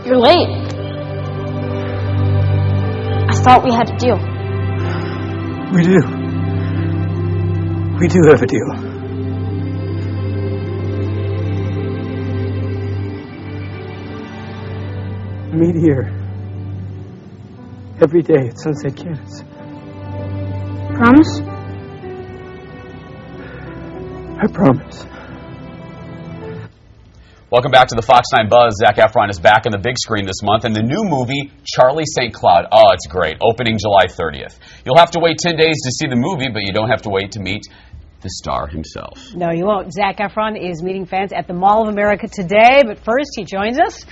You're late. I thought we had a deal. We do. We do have a deal. Meet here. Every day at Sunset Cannons. Promise? I promise. Welcome back to the Fox 9 Buzz. Zac Efron is back on the big screen this month in the new movie, Charlie St. Cloud. Oh, it's great. Opening July 30th. You'll have to wait 10 days to see the movie, but you don't have to wait to meet the star himself. No, you won't. Zac Efron is meeting fans at the Mall of America today, but first he joins us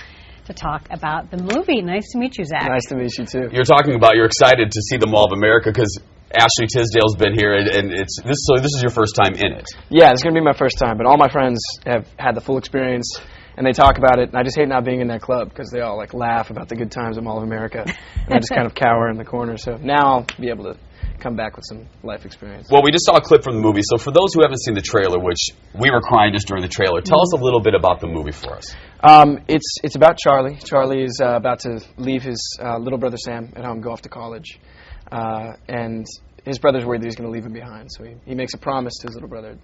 to talk about the movie. Nice to meet you, Zac. Nice to meet you, too. You're talking about you're excited to see the Mall of America because Ashley Tisdale's been here, and so this is your first time in it. Yeah, it's going to be my first time, but all my friends have had the full experience, and they talk about it, and I just hate not being in that club because they all laugh about the good times at Mall of America, and I just kind of cower in the corner. So now I'll be able to come back with some life experience. Well, we just saw a clip from the movie, so for those who haven't seen the trailer, which we were crying just during the trailer, tell us a little bit about the movie for us. It's about Charlie. Charlie is about to leave his little brother Sam at home, go off to college, and his brother's worried that he's going to leave him behind, so he makes a promise to his little brother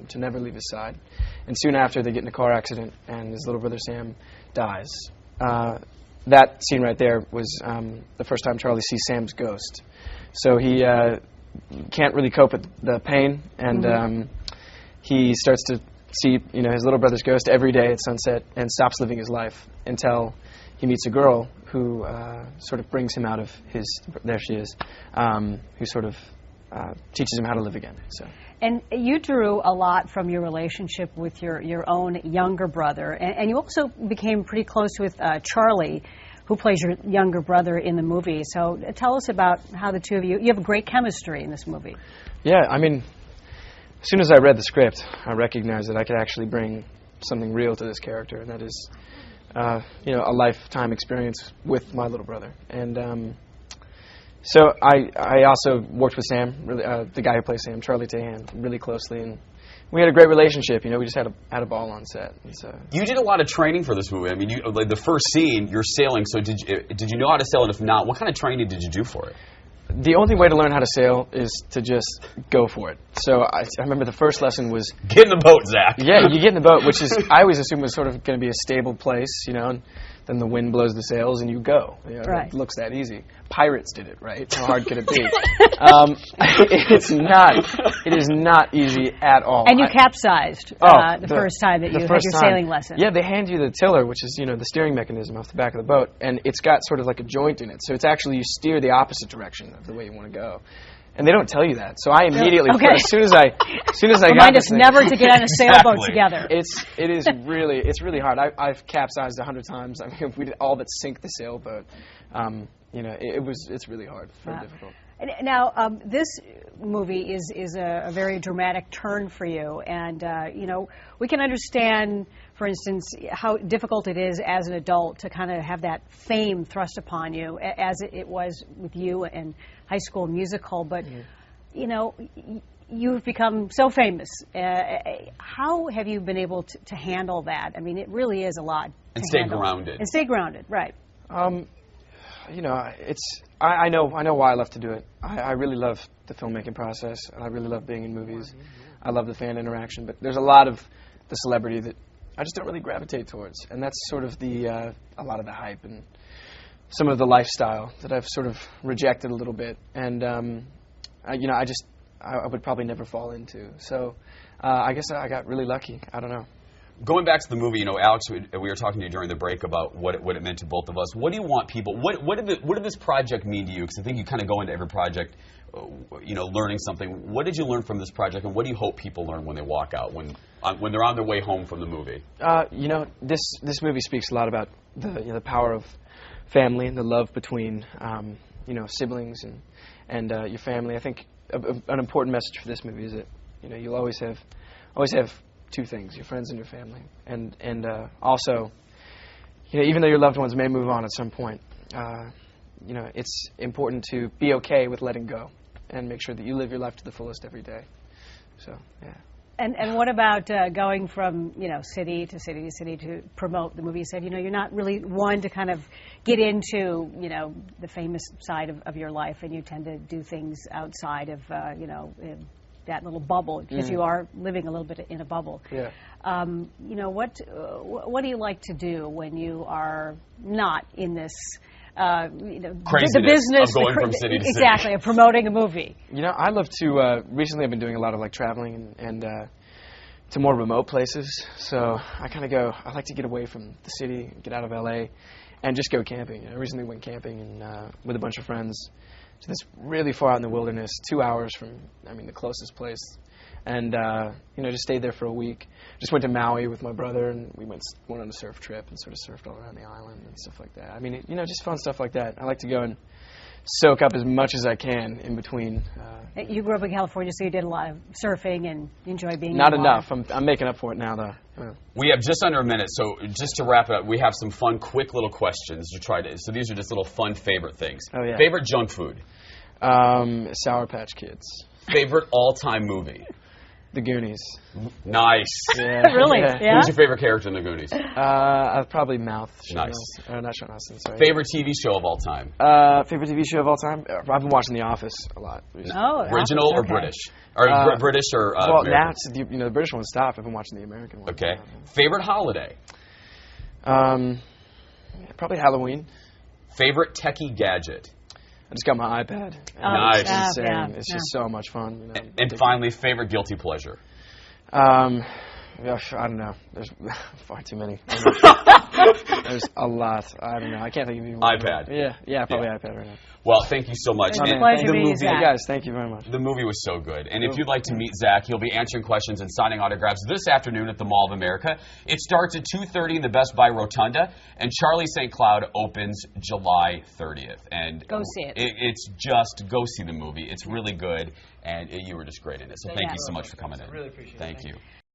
to never leave his side. And soon after, they get in a car accident, and his little brother Sam dies. That scene right there was the first time Charlie sees Sam's ghost. So he can't really cope with the pain, and he starts to see his little brother's ghost every day at sunset and stops living his life until he meets a girl who sort of brings him out of his, there she is, who sort of teaches him how to live again. So. And you drew a lot from your relationship with your own younger brother, and you also became pretty close with Charlie, who plays your younger brother in the movie. So tell us about how the two of you have great chemistry in this movie. Yeah, I mean, as soon as I read the script, I recognized that I could actually bring something real to this character, and that is, a lifetime experience with my little brother. And so I also worked with Sam, really, the guy who plays Sam, Charlie Tahan, really closely, and we had a great relationship. We just had a ball on set. And so. You did a lot of training for this movie. I mean, the first scene, you're sailing. So did you know how to sail? And if not, what kind of training did you do for it? The only way to learn how to sail is to just go for it. So I remember the first lesson was... Get in the boat, Zac. Yeah, you get in the boat, which is, I always assumed was sort of going to be a stable place, and then the wind blows the sails and you go. Right. It looks that easy. Pirates did it, right? How hard could it be? It is not easy at all. And you capsized the first time that you had your sailing lesson. Yeah, they hand you the tiller, which is, the steering mechanism off the back of the boat, and it's got sort of like a joint in it. So it's actually, you steer the opposite direction of the way you want to go. And they don't tell you that. So I immediately, as soon as I remind us never to get on a sailboat together. It's really hard. I've capsized 100 times. I mean, we did all but sink the sailboat. It's really hard, very difficult. Now, this movie is a very dramatic turn for you, and we can understand, for instance, how difficult it is as an adult to kind of have that fame thrust upon you, as it was with you and High School Musical. But you've become so famous. How have you been able to handle that? I mean, it really is a lot. And stay grounded. And stay grounded, right? I know why I love to do it. I really love the filmmaking process. I really love being in movies. I love the fan interaction, but there's a lot of the celebrity that I just don't really gravitate towards, and that's sort of a lot of the hype and some of the lifestyle that I've sort of rejected a little bit, and I would probably never fall into. So I guess I got really lucky. I don't know. Going back to the movie, Alex, we were talking to you during the break about what it meant to both of us. What do you want people? What did this project mean to you? Because I think you kind of go into every project, learning something. What did you learn from this project, and what do you hope people learn when they walk out, when they're on their way home from the movie? This movie speaks a lot about the power of family and the love between siblings and your family. I think an important message for this movie is that you'll always have two things: your friends and your family, and also, even though your loved ones may move on at some point, it's important to be okay with letting go and make sure that you live your life to the fullest every day. So, yeah. And what about going from, city to city to city to promote the movie? You said, you're not really one to kind of get into, the famous side of your life, and you tend to do things outside of, that little bubble, because you are living a little bit in a bubble. Yeah. What do you like to do when you are not in this, craziness the business of going from city to city? Exactly, of promoting a movie. I love to. Recently, I've been doing a lot of traveling and to more remote places. So I kind of go. I like to get away from the city, get out of LA, and just go camping. I recently went camping and with a bunch of friends to this really far out in the wilderness, 2 hours from the closest place, and just stayed there for a week. Just went to Maui with my brother, and we went on a surf trip and sort of surfed all around the island and stuff like that. Just fun stuff like that. I like to go and soak up as much as I can in between. You grew up in California, so you did a lot of surfing and you enjoy being Not in the water. enough. I'm making up for it now, though. We have just under a minute, so just to wrap it up, we have some fun, quick little questions to try to. So these are just little fun favorite things. Oh, yeah. Favorite junk food? Sour Patch Kids. Favorite all-time movie? The Goonies. Nice. Yeah. Really? Yeah. Yeah. Who's your favorite character in The Goonies? Probably Mouth. Nice. Not Sean Astin, sorry. Favorite TV show of all time? Favorite TV show of all time? I've been watching The Office a lot. Oh, Original or okay. British? Or British or well, American? now it's the British one stopped. I've been watching the American one. Okay. Favorite holiday? Probably Halloween. Favorite techie gadget? I just got my iPad. Nice. It's insane. Yeah, It's just so much fun. And finally, favorite guilty pleasure? Yeah, I don't know. There's far too many. There's a lot. I don't know. I can't think of any more. iPad. Yeah, probably iPad right now. Well, thank you so much. It's a And pleasure the meeting you, movie, Zac. Guys, thank you very much. the movie was so good. And if you'd like to meet Zac, he'll be answering questions and signing autographs this afternoon at the Mall of America. It starts at 2:30 in the Best Buy Rotunda, and Charlie St. Cloud opens July 30th. And Go see it. It's just go see the movie. It's really good, and you were just great in it. So thank Yeah. you so much for coming in. I really appreciate it. Thank Thank you.